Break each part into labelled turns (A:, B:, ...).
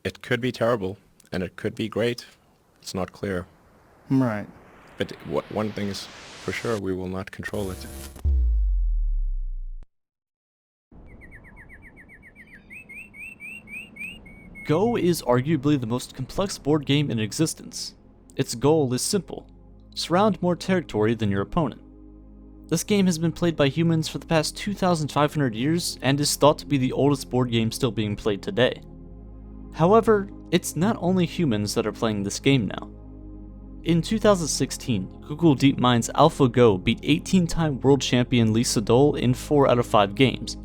A: It could be terrible, and it could be great. It's not clear.
B: Right.
A: But one thing is for sure, we will not control it.
C: Go is arguably the most complex board game in existence. Its goal is simple: surround more territory than your opponent. This game has been played by humans for the past 2,500 years and is thought to be the oldest board game still being played today. However, it's not only humans that are playing this game now. In 2016, Google DeepMind's AlphaGo beat 18-time world champion Lee Sedol in 4 out of 5 games.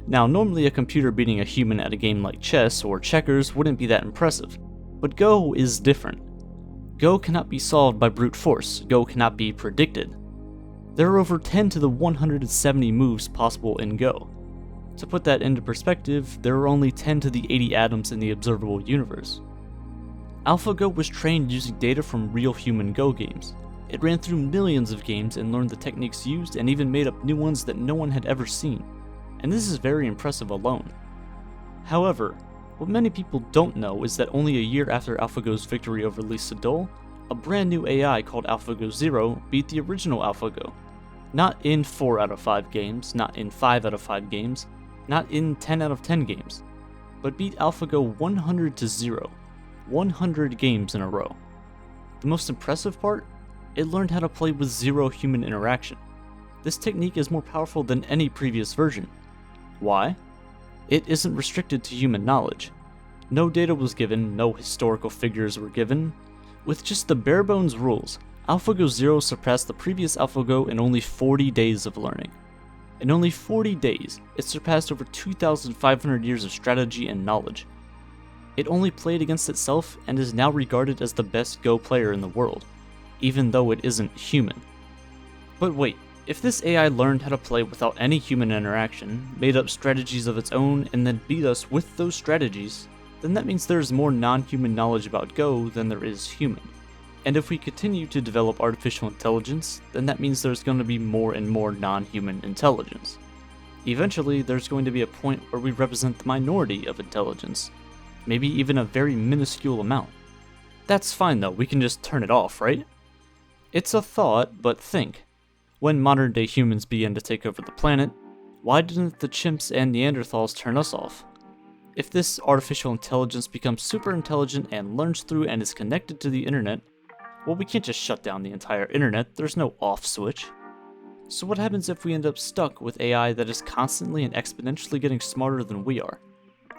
C: Now, normally a computer beating a human at a game like chess or checkers wouldn't be that impressive, but Go is different. Go cannot be solved by brute force. Go cannot be predicted. There are over 10 to the 170 moves possible in Go. To put that into perspective, there are only 10 to the 80 atoms in the observable universe. AlphaGo was trained using data from real human Go games. It ran through millions of games and learned the techniques used and even made up new ones that no one had ever seen. And this is very impressive alone. However, what many people don't know is that only a year after AlphaGo's victory over Lee Sedol, a brand new AI called AlphaGo Zero beat the original AlphaGo. Not in 4 out of 5 games, not in 5 out of 5 games, not in 10 out of 10 games, but beat AlphaGo 100 to 0, 100 games in a row. The most impressive part? It learned how to play with zero human interaction. This technique is more powerful than any previous version. Why? It isn't restricted to human knowledge. No data was given, no historical figures were given. With just the bare bones rules, AlphaGo Zero surpassed the previous AlphaGo in only 40 days of learning. In only 40 days, it surpassed over 2,500 years of strategy and knowledge. It only played against itself and is now regarded as the best Go player in the world, even though it isn't human. But wait, if this AI learned how to play without any human interaction, made up strategies of its own, and then beat us with those strategies, then that means there's more non-human knowledge about Go than there is human. And if we continue to develop artificial intelligence, then that means there's going to be more and more non-human intelligence. Eventually, there's going to be a point where we represent the minority of intelligence, maybe even a very minuscule amount. That's fine though, we can just turn it off, right? It's a thought, but think. When modern day humans began to take over the planet, why didn't the chimps and Neanderthals turn us off? If this artificial intelligence becomes super intelligent and learns through and is connected to the internet, well, we can't just shut down the entire internet, there's no off switch. So what happens if we end up stuck with AI that is constantly and exponentially getting smarter than we are?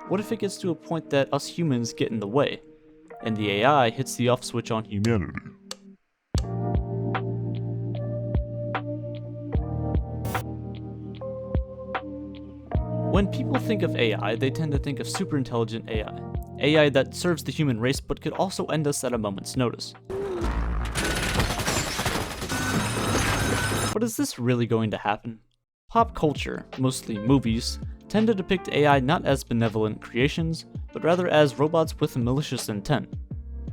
C: What if it gets to a point that us humans get in the way, and the AI hits the off switch on humanity? When people think of AI, they tend to think of super intelligent AI. AI that serves the human race but could also end us at a moment's notice. But is this really going to happen? Pop culture, mostly movies, tend to depict AI not as benevolent creations, but rather as robots with malicious intent.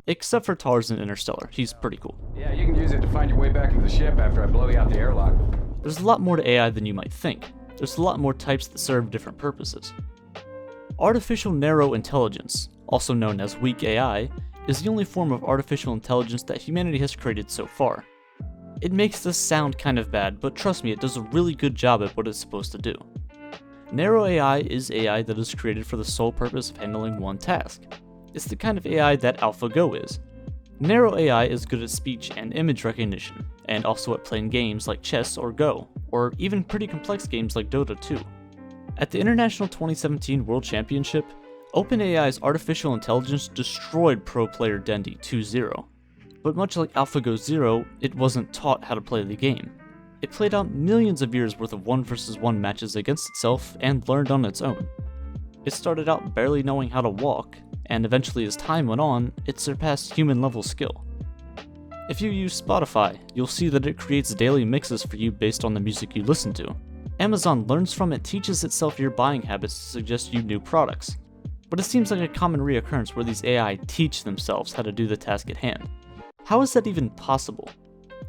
C: Except for Tarzan Interstellar, he's pretty cool.
D: Yeah, you can use it to find your way back into the ship after I blow you out the airlock.
C: There's a lot more to AI than you might think. There's a lot more types that serve different purposes. Artificial narrow intelligence, also known as weak AI, is the only form of artificial intelligence that humanity has created so far. It makes this sound kind of bad, but trust me, it does a really good job at what it's supposed to do. Narrow AI is AI that is created for the sole purpose of handling one task. It's the kind of AI that AlphaGo is. Narrow AI is good at speech and image recognition, and also at playing games like chess or Go, or even pretty complex games like Dota 2. At the International 2017 World Championship, OpenAI's artificial intelligence destroyed pro player Dendi 2-0. But much like AlphaGo Zero, it wasn't taught how to play the game. It played out millions of years worth of 1 versus 1 matches against itself and learned on its own. It started out barely knowing how to walk, and eventually as time went on, it surpassed human level skill. If you use Spotify, you'll see that it creates daily mixes for you based on the music you listen to. Amazon learns from it, teaches itself your buying habits to suggest you new products. But it seems like a common reoccurrence where these AI teach themselves how to do the task at hand. How is that even possible?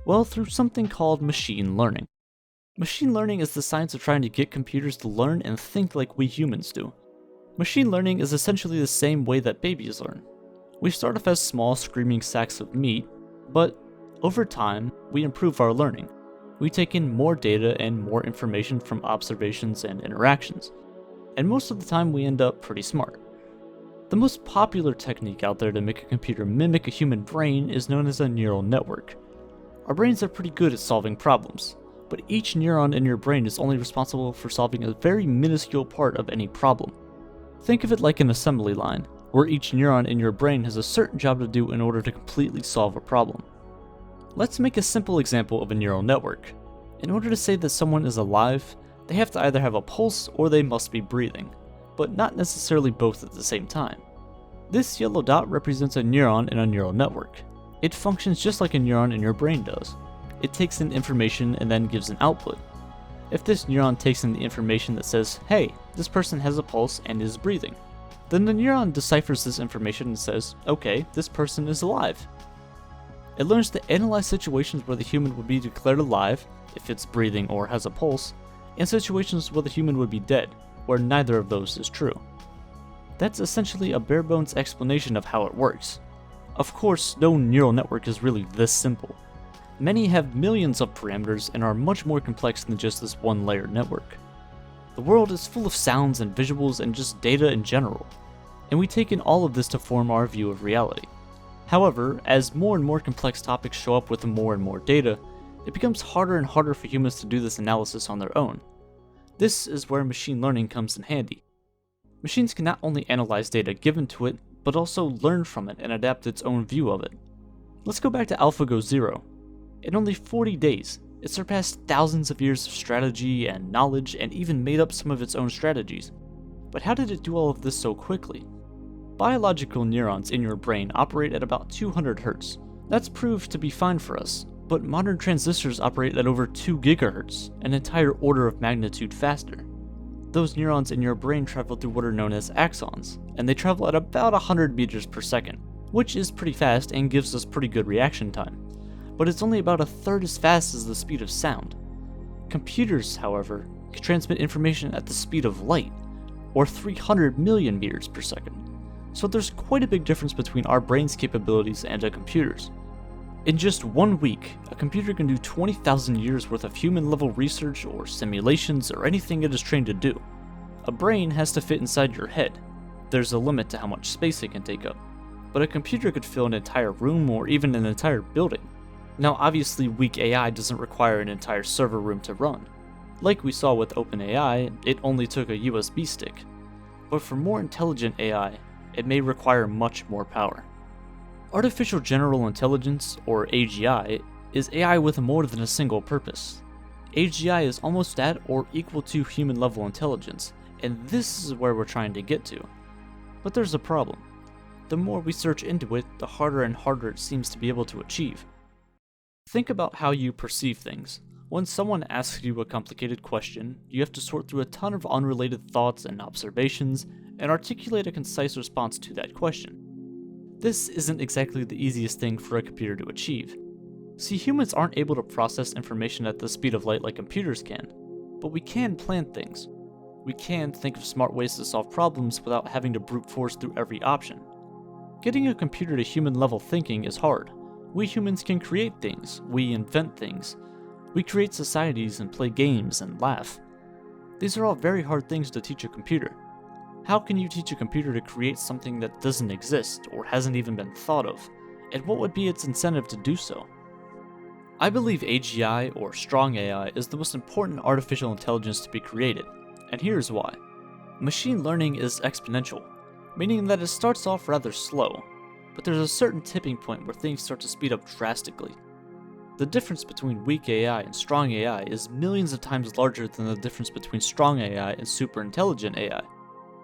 C: Well, through something called machine learning. Machine learning is the science of trying to get computers to learn and think like we humans do. Machine learning is essentially the same way that babies learn. We start off as small screaming sacks of meat, but over time, we improve our learning. We take in more data and more information from observations and interactions, and most of the time we end up pretty smart. The most popular technique out there to make a computer mimic a human brain is known as a neural network. Our brains are pretty good at solving problems, but each neuron in your brain is only responsible for solving a very minuscule part of any problem. Think of it like an assembly line, where each neuron in your brain has a certain job to do in order to completely solve a problem. Let's make a simple example of a neural network. In order to say that someone is alive, they have to either have a pulse or they must be breathing, but not necessarily both at the same time. This yellow dot represents a neuron in a neural network. It functions just like a neuron in your brain does. It takes in information and then gives an output. If this neuron takes in the information that says, hey, this person has a pulse and is breathing, then the neuron deciphers this information and says, okay, this person is alive. It learns to analyze situations where the human would be declared alive, if it's breathing or has a pulse, and situations where the human would be dead, where neither of those is true. That's essentially a bare bones explanation of how it works. Of course, no neural network is really this simple. Many have millions of parameters and are much more complex than just this one layer network. The world is full of sounds and visuals and just data in general, and we take in all of this to form our view of reality. However, as more and more complex topics show up with more and more data, it becomes harder and harder for humans to do this analysis on their own. This is where machine learning comes in handy. Machines can not only analyze data given to it, but also learn from it and adapt its own view of it. Let's go back to AlphaGo Zero. In only 40 days, it surpassed thousands of years of strategy and knowledge and even made up some of its own strategies. But how did it do all of this so quickly? Biological neurons in your brain operate at about 200 Hz. That's proved to be fine for us, but modern transistors operate at over 2 GHz, an entire order of magnitude faster. Those neurons in your brain travel through what are known as axons, and they travel at about 100 meters per second, which is pretty fast and gives us pretty good reaction time. But it's only about a third as fast as the speed of sound. Computers, however, can transmit information at the speed of light, or 300 million meters per second. So there's quite a big difference between our brain's capabilities and a computer's. In just 1 week, a computer can do 20,000 years worth of human-level research or simulations or anything it is trained to do. A brain has to fit inside your head. There's a limit to how much space it can take up, but a computer could fill an entire room or even an entire building. Now obviously weak AI doesn't require an entire server room to run. Like we saw with OpenAI, it only took a USB stick. But for more intelligent AI, it may require much more power. Artificial General Intelligence, or AGI, is AI with more than a single purpose. AGI is almost at or equal to human-level intelligence, and this is where we're trying to get to. But there's a problem. The more we search into it, the harder and harder it seems to be able to achieve. Think about how you perceive things. When someone asks you a complicated question, you have to sort through a ton of unrelated thoughts and observations, and articulate a concise response to that question. This isn't exactly the easiest thing for a computer to achieve. See, humans aren't able to process information at the speed of light like computers can, but we can plan things. We can think of smart ways to solve problems without having to brute force through every option. Getting a computer to human-level thinking is hard. We humans can create things, we invent things. We create societies and play games and laugh. These are all very hard things to teach a computer. How can you teach a computer to create something that doesn't exist or hasn't even been thought of? And what would be its incentive to do so? I believe AGI, or strong AI, is the most important artificial intelligence to be created, and here's why. Machine learning is exponential, meaning that it starts off rather slow, but there's a certain tipping point where things start to speed up drastically. The difference between weak AI and strong AI is millions of times larger than the difference between strong AI and super intelligent AI.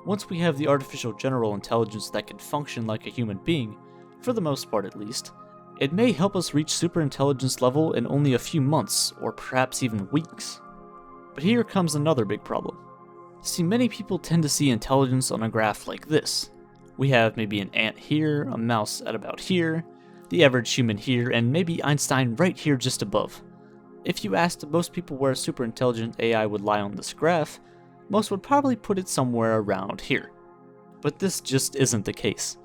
C: Once we have the artificial general intelligence that can function like a human being, for the most part at least, it may help us reach super intelligence level in only a few months, or perhaps even weeks. But here comes another big problem. See, many people tend to see intelligence on a graph like this. We have maybe an ant here, a mouse at about here, the average human here, and maybe Einstein right here just above. If you asked most people where a super intelligent AI would lie on this graph, most would probably put it somewhere around here. But this just isn't the case.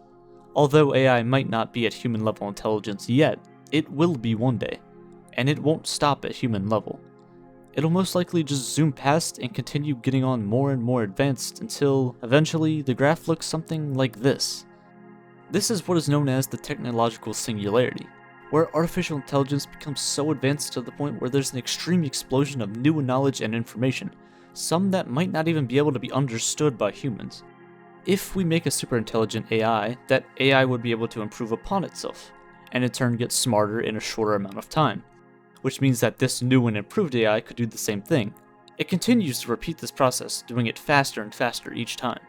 C: Although AI might not be at human level intelligence yet, it will be one day, and it won't stop at human level. It'll most likely just zoom past and continue getting on more and more advanced until, eventually, the graph looks something like this. This is what is known as the technological singularity, where artificial intelligence becomes so advanced to the point where there's an extreme explosion of new knowledge and information, some that might not even be able to be understood by humans. If we make a super intelligent AI, that AI would be able to improve upon itself, and in turn get smarter in a shorter amount of time, which means that this new and improved AI could do the same thing. It continues to repeat this process, doing it faster and faster each time.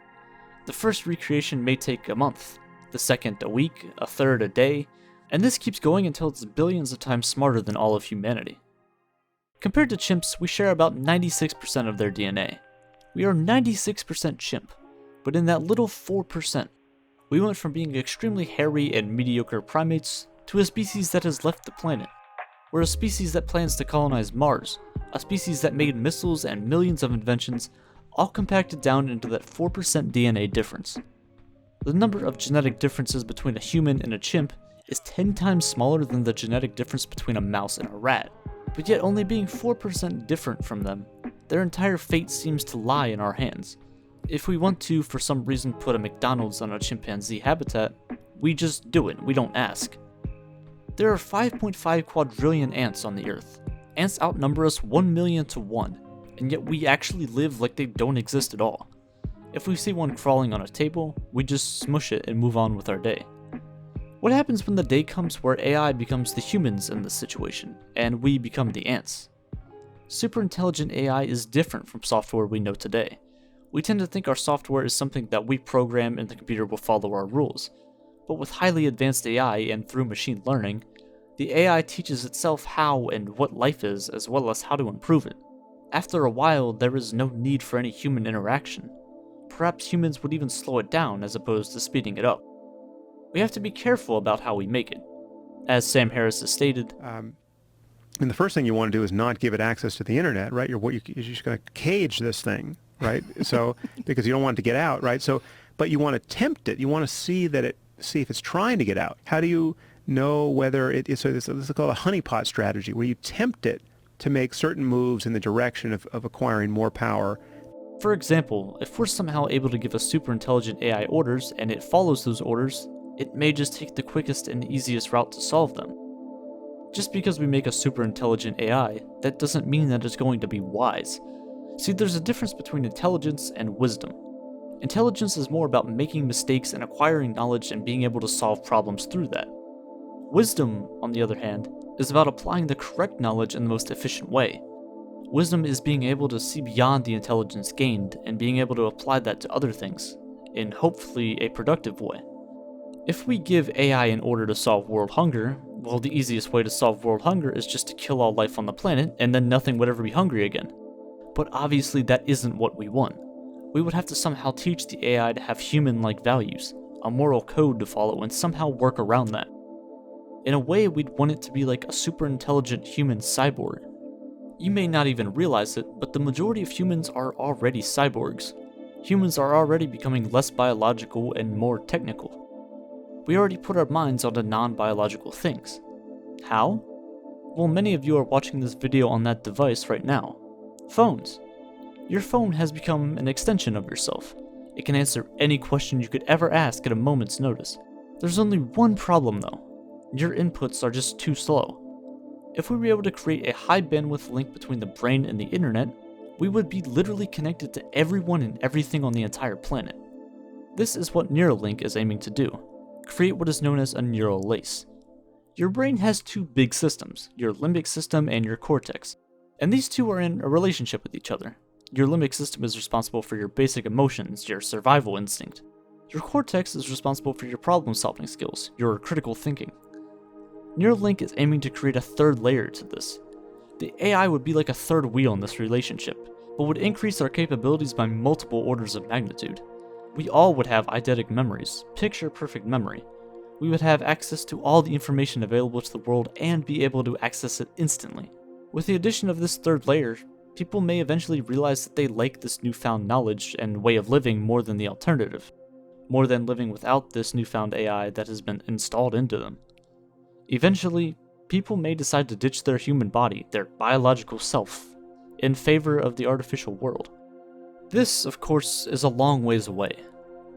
C: The first recreation may take a month, the second a week, a third a day, and this keeps going until it's billions of times smarter than all of humanity. Compared to chimps, we share about 96% of their DNA. We are 96% chimp, but in that little 4%, we went from being extremely hairy and mediocre primates to a species that has left the planet. We're a species that plans to colonize Mars, a species that made missiles and millions of inventions, all compacted down into that 4% DNA difference. The number of genetic differences between a human and a chimp is 10 times smaller than the genetic difference between a mouse and a rat, but yet only being 4% different from them, their entire fate seems to lie in our hands. If we want to, for some reason, put a McDonald's on a chimpanzee habitat, we just do it, we don't ask. There are 5.5 quadrillion ants on the Earth. Ants outnumber us 1 million to 1, and yet we actually live like they don't exist at all. If we see one crawling on a table, we just smush it and move on with our day. What happens when the day comes where AI becomes the humans in this situation, and we become the ants? Super intelligent AI is different from software we know today. We tend to think our software is something that we program and the computer will follow our rules. But with highly advanced AI and through machine learning, the AI teaches itself how and what life is, as well as how to improve it. After a while, there is no need for any human interaction. Perhaps humans would even slow it down as opposed to speeding it up. We have to be careful about how we make it. As Sam Harris has stated,
B: and the first thing you want to do is not give it access to the internet, right? You're just going to cage this thing, right? So because you don't want it to get out, right? So, but you want to tempt it. You want to see if it's trying to get out. How do you know whether it is? So this is called a honeypot strategy, where you tempt it to make certain moves in the direction of acquiring more power.
C: For example, if we're somehow able to give a super intelligent AI orders and it follows those orders, it may just take the quickest and easiest route to solve them. Just because we make a super intelligent AI, that doesn't mean that it's going to be wise. See, there's a difference between intelligence and wisdom. Intelligence is more about making mistakes and acquiring knowledge and being able to solve problems through that. Wisdom, on the other hand, is about applying the correct knowledge in the most efficient way. Wisdom is being able to see beyond the intelligence gained and being able to apply that to other things, in hopefully a productive way. If we give AI an order to solve world hunger, well, the easiest way to solve world hunger is just to kill all life on the planet and then nothing would ever be hungry again. But obviously that isn't what we want. We would have to somehow teach the AI to have human-like values, a moral code to follow, and somehow work around that. In a way, we'd want it to be like a super intelligent human cyborg. You may not even realize it, but the majority of humans are already cyborgs. Humans are already becoming less biological and more technical. We already put our minds onto non-biological things. How? Well, many of you are watching this video on that device right now. Phones. Your phone has become an extension of yourself. It can answer any question you could ever ask at a moment's notice. There's only one problem though. Your inputs are just too slow. If we were able to create a high bandwidth link between the brain and the internet, we would be literally connected to everyone and everything on the entire planet. This is what Neuralink is aiming to do. Create what is known as a neural lace. Your brain has two big systems, your limbic system and your cortex, and these two are in a relationship with each other. Your limbic system is responsible for your basic emotions, your survival instinct. Your cortex is responsible for your problem-solving skills, your critical thinking. Neuralink is aiming to create a third layer to this. The AI would be like a third wheel in this relationship, but would increase our capabilities by multiple orders of magnitude. We all would have eidetic memories, picture-perfect memory. We would have access to all the information available to the world and be able to access it instantly. With the addition of this third layer, people may eventually realize that they like this newfound knowledge and way of living more than the alternative. more than living without this newfound AI that has been installed into them. Eventually, people may decide to ditch their human body, their biological self, in favor of the artificial world. This, of course, is a long ways away,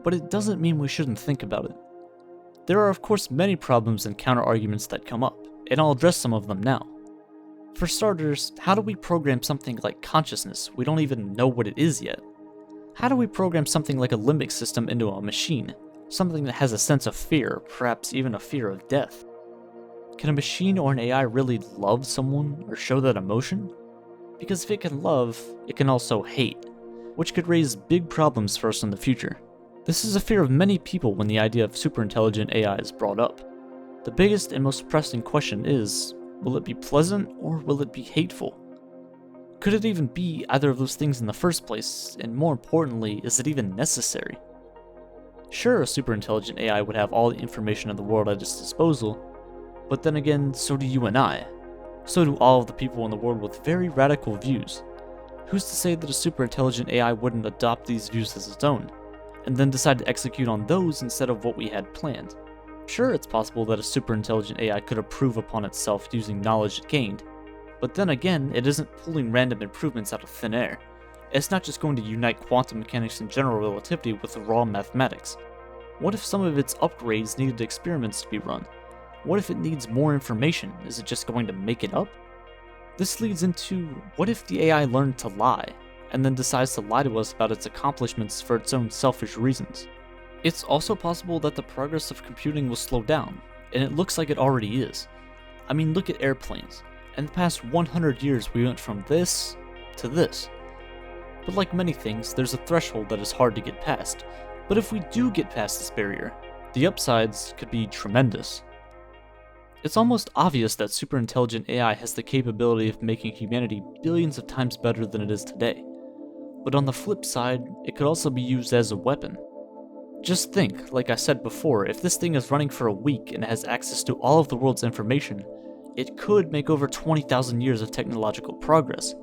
C: but it doesn't mean we shouldn't think about it. There are of course many problems and counter-arguments that come up, and I'll address some of them now. For starters, how do we program something like consciousness? We don't even know what it is yet. How do we program something like a limbic system into a machine? Something that has a sense of fear, perhaps even a fear of death? Can a machine or an AI really love someone or show that emotion? Because if it can love, it can also hate, which could raise big problems for us in the future. This is a fear of many people when the idea of superintelligent AI is brought up. The biggest and most pressing question is, will it be pleasant or will it be hateful? Could it even be either of those things in the first place, and more importantly, is it even necessary? Sure, a superintelligent AI would have all the information in the world at its disposal, but then again, so do you and I. So do all of the people in the world with very radical views. Who's to say that a superintelligent AI wouldn't adopt these views as its own, and then decide to execute on those instead of what we had planned? Sure, it's possible that a superintelligent AI could improve upon itself using knowledge it gained, but then again, it isn't pulling random improvements out of thin air. It's not just going to unite quantum mechanics and general relativity with raw mathematics. What if some of its upgrades needed experiments to be run? What if it needs more information? Is it just going to make it up? This leads into, what if the AI learned to lie, and then decides to lie to us about its accomplishments for its own selfish reasons? It's also possible that the progress of computing will slow down, and it looks like it already is. I mean, look at airplanes. In the past 100 years, we went from this to this. But like many things, there's a threshold that is hard to get past. But if we do get past this barrier, the upsides could be tremendous. It's almost obvious that superintelligent AI has the capability of making humanity billions of times better than it is today. But on the flip side, it could also be used as a weapon. Just think, like I said before, if this thing is running for a week and has access to all of the world's information, it could make over 20,000 years of technological progress.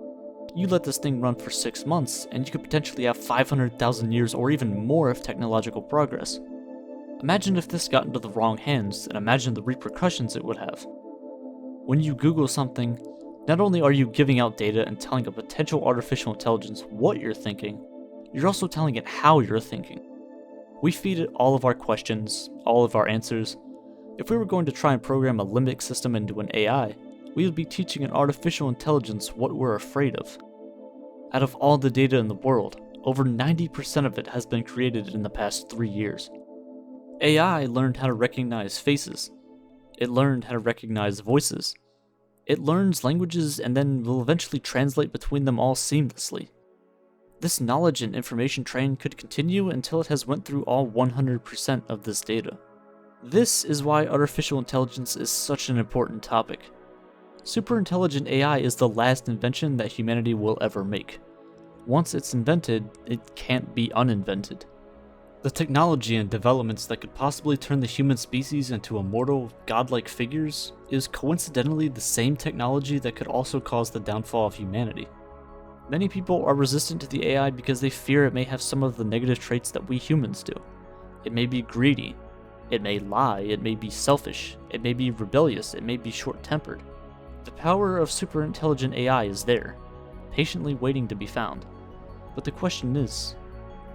C: You let this thing run for 6 months, and you could potentially have 500,000 years or even more of technological progress. Imagine if this got into the wrong hands, and imagine the repercussions it would have. When you Google something, not only are you giving out data and telling a potential artificial intelligence what you're thinking, you're also telling it how you're thinking. We feed it all of our questions, all of our answers. If we were going to try and program a limbic system into an AI, we would be teaching an artificial intelligence what we're afraid of. Out of all the data in the world, over 90% of it has been created in the past 3 years. AI learned how to recognize faces. It learned how to recognize voices. It learns languages and then will eventually translate between them all seamlessly. This knowledge and information train could continue until it has went through all 100% of this data. This is why artificial intelligence is such an important topic. Superintelligent AI is the last invention that humanity will ever make. Once it's invented, it can't be uninvented. The technology and developments that could possibly turn the human species into immortal, godlike figures is coincidentally the same technology that could also cause the downfall of humanity. Many people are resistant to the AI because they fear it may have some of the negative traits that we humans do. It may be greedy, it may lie, it may be selfish, it may be rebellious, it may be short-tempered. The power of superintelligent AI is there, patiently waiting to be found. But the question is,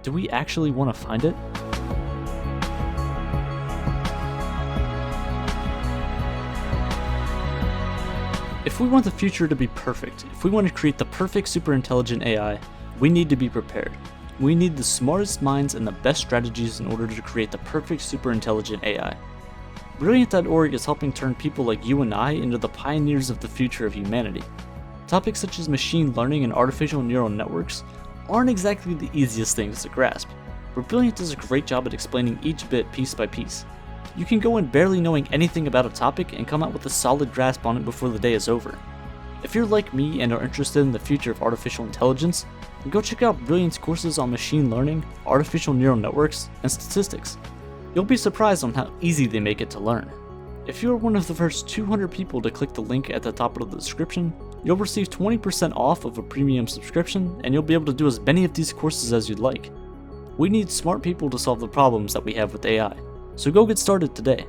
C: do we actually want to find it? If we want the future to be perfect, if we want to create the perfect superintelligent AI, we need to be prepared. We need the smartest minds and the best strategies in order to create the perfect superintelligent AI. Brilliant.org is helping turn people like you and I into the pioneers of the future of humanity. Topics such as machine learning and artificial neural networks aren't exactly the easiest things to grasp, but Brilliant does a great job at explaining each bit piece by piece. You can go in barely knowing anything about a topic and come out with a solid grasp on it before the day is over. If you're like me and are interested in the future of artificial intelligence, then go check out Brilliant's courses on machine learning, artificial neural networks, and statistics. You'll be surprised on how easy they make it to learn. If you are one of the first 200 people to click the link at the top of the description, you'll receive 20% off of a premium subscription, and you'll be able to do as many of these courses as you'd like. We need smart people to solve the problems that we have with AI, so go get started today.